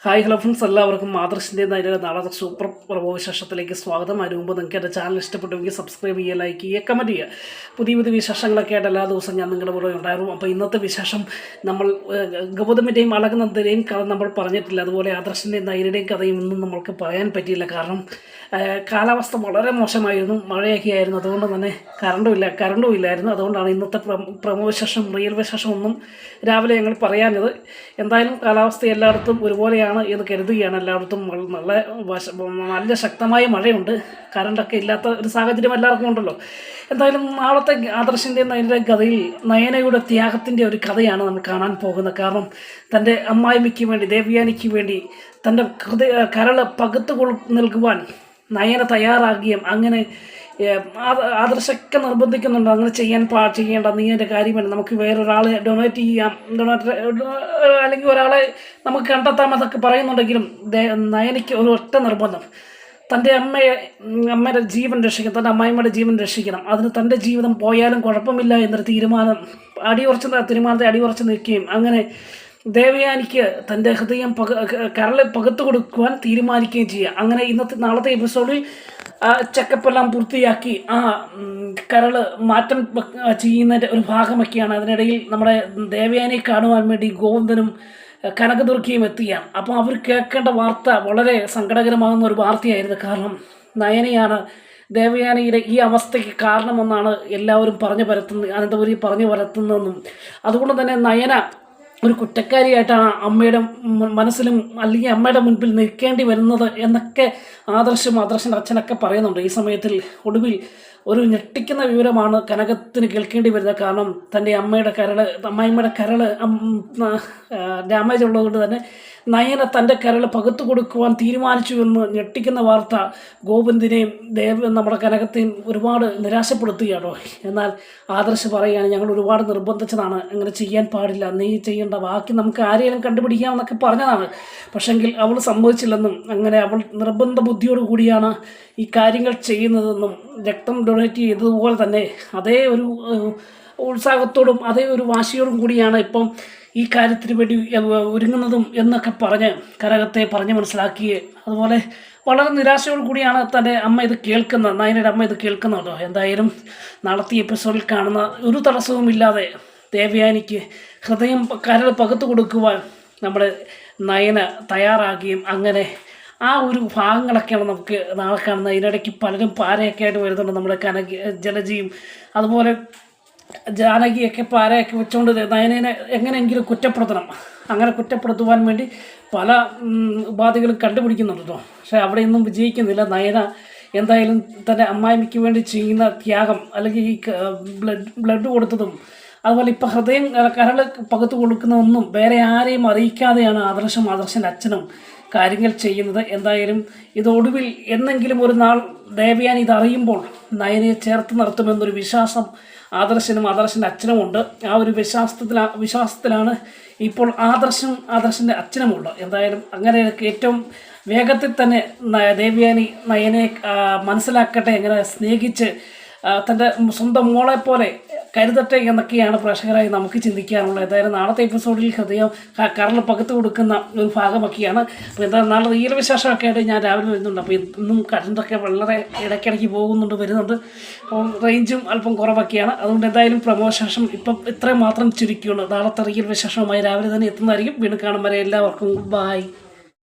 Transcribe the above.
Hi hello friends, എല്ലാവർക്കും ആദർശിൻ്റെ നാളെ super promo വിശേഷത്തിലേക്ക് സ്വാഗതം. അതിന് മുമ്പ് നിങ്ങൾക്ക് എൻ്റെ ചാനൽ ഇഷ്ടപ്പെട്ടുവെങ്കിൽ സബ്സ്ക്രൈബ് ചെയ്യുക, ലൈക്ക് ചെയ്യുക, കമൻറ്റ് ചെയ്യുക. പുതിയ പുതിയ വിശേഷങ്ങളൊക്കെ ആയിട്ട് എല്ലാ ദിവസവും ഞാൻ നിങ്ങളുടെ കൂടെ ഉണ്ടായിരുന്നു. അപ്പോൾ ഇന്നത്തെ വിശേഷം നമ്മൾ ഗൗതമിൻ്റെയും അളകനന്ദൻ്റെയും കഥ നമ്മൾ പറഞ്ഞിട്ടില്ല. അതുപോലെ ആദർശിൻ്റെയും നയനയുടെയും കഥയും ഒന്നും നമ്മൾക്ക് പറയാൻ പറ്റിയില്ല. കാരണം കാലാവസ്ഥ വളരെ മോശമായിരുന്നു, മഴയൊക്കെ ആയിരുന്നു. അതുകൊണ്ട് തന്നെ കറണ്ടും ഇല്ലായിരുന്നു. അതുകൊണ്ടാണ് ഇന്നത്തെ പ്രമോ വിശേഷം റിയൽ വിശേഷം ഒന്നും രാവിലെ ഞങ്ങൾ പറയാഞ്ഞത്. എന്തായാലും കാലാവസ്ഥ എല്ലായിടത്തും ഒരുപോലെയാണ് എന്ന് കരുതുകയാണ്. എല്ലായിടത്തും നല്ല ശക്തമായ മഴയുണ്ട്, കറണ്ടൊക്കെ ഇല്ലാത്ത ഒരു സാഹചര്യം എല്ലാവർക്കും ഉണ്ടല്ലോ. എന്തായാലും നാളത്തെ ആദർശിൻ്റെയും നയനയുടെ കഥയിൽ നയനയുടെ ത്യാഗത്തിൻ്റെ ഒരു കഥയാണ് നമ്മൾ കാണാൻ പോകുന്നത്. കാരണം തൻ്റെ അമ്മായിമ്മയ്ക്ക് വേണ്ടി, ദേവയാനിക്ക് വേണ്ടി തൻ്റെ കരള് പകുത്തു നൽകുവാൻ നയന തയ്യാറാകുകയും അങ്ങനെ ആദർശമൊക്കെ നിർബന്ധിക്കുന്നുണ്ട്. അങ്ങനെ ചെയ്യേണ്ട, നീ എൻ്റെ കാര്യമല്ല, നമുക്ക് വേറൊരാളെ ഡൊണേറ്റ് ചെയ്യാം, അല്ലെങ്കിൽ ഒരാളെ നമുക്ക് കണ്ടെത്താമെന്നൊക്കെ പറയുന്നുണ്ടെങ്കിലും നയനയ്ക്ക് ഒരു ഒറ്റ നിർബന്ധം, തൻ്റെ അമ്മയുടെ ജീവൻ രക്ഷിക്കണം, തൻ്റെ അമ്മായിമ്മയുടെ ജീവൻ രക്ഷിക്കണം. അതിന് തൻ്റെ ജീവിതം പോയാലും കുഴപ്പമില്ല എന്നൊരു തീരുമാനത്തെ അടിയുറച്ച് നിൽക്കുകയും അങ്ങനെ ദേവയാനിക്ക് തൻ്റെ ഹൃദയം കരളെ പകുത്തു കൊടുക്കുവാൻ തീരുമാനിക്കുകയും ചെയ്യുക. അങ്ങനെ നാളത്തെ എപ്പിസോഡിൽ ചെക്കപ്പെല്ലാം പൂർത്തിയാക്കി ആ കരള് മാറ്റം ചെയ്യുന്നതിൻ്റെ ഒരു ഭാഗമൊക്കെയാണ്. അതിനിടയിൽ നമ്മുടെ ദേവയാനിയെ കാണുവാൻ വേണ്ടി ഗോവിന്ദനും കനകദുർഗയും എത്തുകയാണ്. അപ്പോൾ അവർ കേൾക്കേണ്ട വാർത്ത വളരെ സങ്കടകരമാകുന്ന ഒരു വാർത്തയായിരുന്നു. കാരണം നയനയാണ് ദേവയാനിയുടെ ഈ അവസ്ഥയ്ക്ക് കാരണമെന്നാണ് എല്ലാവരും അനന്തപുരി പറഞ്ഞു പരത്തുന്നതെന്നും അതുകൊണ്ട് തന്നെ നയന ഒരു കുറ്റക്കാരിയായിട്ടാണ് അമ്മയുടെ മനസ്സിലും അല്ലെങ്കിൽ അമ്മയുടെ മുൻപിൽ നിൽക്കേണ്ടി വരുന്നത് എന്നൊക്കെ ആദർശൻ്റെ അച്ഛനൊക്കെ പറയുന്നുണ്ട്. ഈ സമയത്തിൽ ഒടുവിൽ ഒരു ഞെട്ടിക്കുന്ന വിവരമാണ് കനകത്തിന് കേൾക്കേണ്ടി വരുന്നത്. കാരണം തൻ്റെ അമ്മായിമ്മയുടെ കരള് ഡാമേജ് ഉള്ളതുകൊണ്ട് തന്നെ നയന തൻ്റെ കരള് പകുത്തു കൊടുക്കുവാൻ തീരുമാനിച്ചു എന്ന് ഞെട്ടിക്കുന്ന വാർത്ത ഗോവിന്ദിനെയും നമ്മുടെ കനകത്തെയും ഒരുപാട് നിരാശപ്പെടുത്തുകയാണോ. എന്നാൽ ആദർശ് പറയുകയാണ്, ഞങ്ങൾ ഒരുപാട് നിർബന്ധിച്ചതാണ്, അങ്ങനെ ചെയ്യാൻ പാടില്ല, നീ ചെയ്യേണ്ട, ബാക്കി നമുക്ക് ആരെയും കണ്ടുപിടിക്കാമെന്നൊക്കെ പറഞ്ഞതാണ്. പക്ഷെങ്കിൽ അവൾ സമ്മതിച്ചില്ലെന്നും അങ്ങനെ അവൾ നിർബന്ധ ബുദ്ധിയോടു കൂടിയാണ് ഈ കാര്യങ്ങൾ ചെയ്യുന്നതെന്നും രക്തം ഡൊണേറ്റ് ചെയ്തതുപോലെ തന്നെ അതേ ഒരു ഉത്സാഹത്തോടും അതേ ഒരു വാശിയോടും കൂടിയാണ് ഇപ്പം ഈ കാര്യത്തിന് വേണ്ടി ഒരുങ്ങുന്നതും എന്നൊക്കെ പറഞ്ഞ് കനകത്തെ പറഞ്ഞ് മനസ്സിലാക്കിയേ. അതുപോലെ വളരെ നിരാശയോടു കൂടിയാണ് തൻ്റെ അമ്മ ഇത് കേൾക്കുന്നത്, നയനയുടെ അമ്മ ഇത് കേൾക്കുന്നത്. എന്തായാലും നാളത്തെ എപ്പിസോഡിൽ കാണുന്ന ഒരു തടസ്സവുമില്ലാതെ ദേവയാനിക്ക് ഹൃദയം കരൾ പകുത്തു കൊടുക്കുവാൻ നമ്മുടെ നയന തയ്യാറാകുകയും അങ്ങനെ ആ ഒരു ഭാഗങ്ങളൊക്കെയാണ് നമുക്ക് നാളെ കാണുന്നത്. ഇതിനിടയ്ക്ക് പലരും പാരയൊക്കെ ആയിട്ട് വരുന്നുണ്ട്. നമ്മുടെ ജലജിയും അതുപോലെ ജാനകിയൊക്കെ പാരയൊക്കെ വെച്ചുകൊണ്ട് നയനനെ എങ്ങനെയെങ്കിലും കുറ്റപ്പെടുത്തണം. അങ്ങനെ കുറ്റപ്പെടുത്തുവാൻ വേണ്ടി പല ഉപാധികളും കണ്ടുപിടിക്കുന്നുണ്ട് കേട്ടോ. പക്ഷേ അവിടെയൊന്നും വിജയിക്കുന്നില്ല. നയന എന്തായാലും തൻ്റെ അമ്മായിമ്മയ്ക്ക് വേണ്ടി ചെയ്യുന്ന ത്യാഗം, അല്ലെങ്കിൽ ഈ ബ്ലഡ് കൊടുത്തതും അതുപോലെ ഇപ്പം ഹൃദയം കരൾ പകുത്തു കൊടുക്കുന്നതൊന്നും വേറെ ആരെയും അറിയിക്കാതെയാണ് ആദർശൻ്റെ അച്ഛനും കാര്യങ്ങൾ ചെയ്യുന്നത്. എന്തായാലും ഇതൊടുവിൽ എന്നെങ്കിലും ഒരു നാൾ ദേവയാനി ഇതറിയുമ്പോൾ നയനയെ ചേർത്ത് നിർത്തുമെന്നൊരു വിശ്വാസം ആദർശൻ്റെ അച്ഛനുമുണ്ട്. ആ ഒരു വിശ്വാസത്തിലാണ് ഇപ്പോൾ ആദർശൻ്റെ അച്ഛനുമുള്ളത്. എന്തായാലും അങ്ങനെ ഏറ്റവും വേഗത്തിൽ തന്നെ ദേവയാനി നയനെ മനസ്സിലാക്കട്ടെ, എങ്ങനെ സ്നേഹിച്ച് തൻ്റെ സ്വന്തം മോളെ പോലെ കരുതട്ടെ എന്നൊക്കെയാണ് പ്രേക്ഷകരായി നമുക്ക് ചിന്തിക്കാനുള്ളത്. എന്തായാലും നാളത്തെ എപ്പിസോഡിൽ ഹൃദയം കരൾ പകുത്തു കൊടുക്കുന്ന ഒരു ഭാഗമൊക്കെയാണ്. അപ്പോൾ എന്തായാലും നാളെ റിയൽ വിശേഷമൊക്കെ ആയിട്ട് ഞാൻ രാവിലെ വരുന്നുണ്ട്. അപ്പോൾ ഇന്നും കറണ്ടൊക്കെ വളരെ ഇടയ്ക്കിടയ്ക്ക് പോകുന്നുണ്ട്. അപ്പം റേഞ്ചും അല്പം കുറവൊക്കെയാണ്. അതുകൊണ്ട് എന്തായാലും പ്രമോശേഷം ഇപ്പം ഇത്രയും മാത്രം ചുരുക്കിയുള്ളൂ. നാളത്തെ റിയൽ വിശേഷവുമായി രാവിലെ തന്നെ എത്തുന്നതായിരിക്കും. വീണ്ടും കാണും വരെ എല്ലാവർക്കും ബൈ.